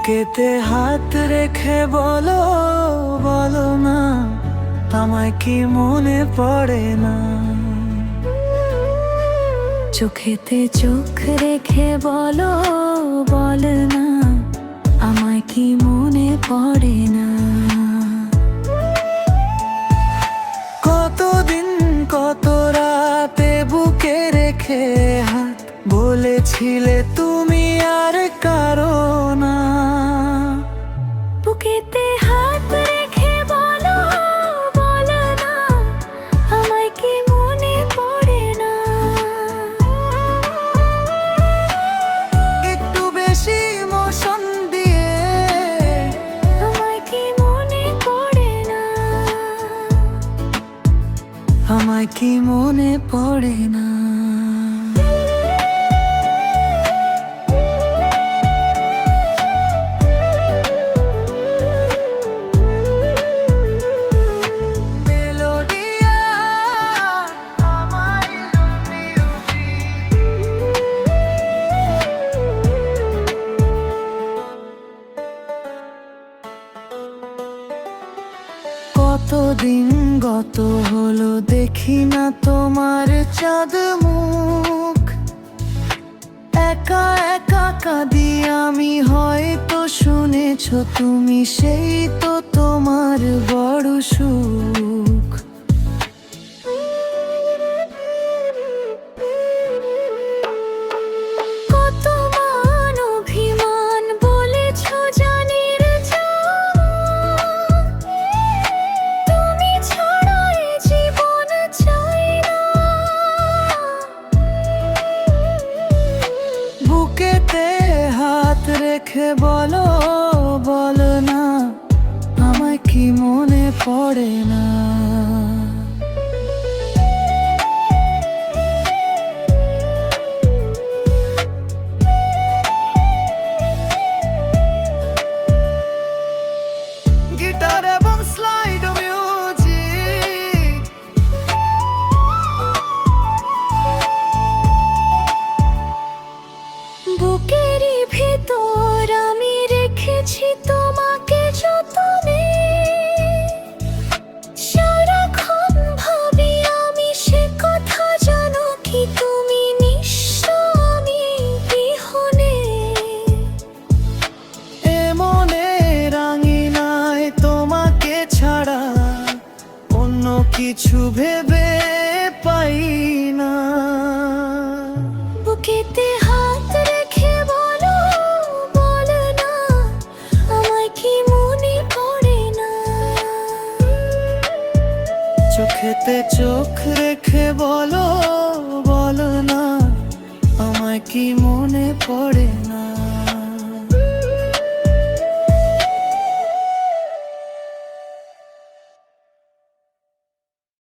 বুকেতে হাত রেখে বলো, বলো না আমায় কি মনে পড়ে না। চোখেতে চোখ রেখে বলো, বলো না আমায় কি মনে পড়ে না। কতদিন কত রাতে বুকে রেখে হাত বলেছিলে তুমি আর কারো না। বুকেতে হাত রেখে বলো, বলো না আমায় কি মনে পড়ে না। একটু বেশি ইমোশন দিয়ে আমায় কি মনে পড়ে না। আমায় কি মনে পড়ে না। কতদিন গত হলো দেখি না তোমার চাঁদ মুখ। একা একা কাঁদি আমি, হয়তো শুনেছো তুমি, সেই তো তোমার বড় সুখ। কত মান অভিমান বলেছো জানি রে জান, তুমি ছাড়া এ জীবন চাই না। বুকেতে হাত রেখে বলো, বলো না আমায় কি মনে পড়ে না। গিটার এবং স্লাইড মিউজিক, বুকেরই ভেতর আমি রেখেছি তোমাকে যতনে। সারাক্ষণ ভাবি আমি সে কথা, জানো কি তুমি নিঃস্ব আমি বিহনে। এ মনে রাঙিনায় তোমাকে ছাড়া অন্য কিছু ভেবে পাই না। বুকেতে হাত রেখে বলো, বলো না আমায় কি মনে পড়ে না। চোখেতে চোখ রেখে বলো, বলো না আমায় কি মনে পড়ে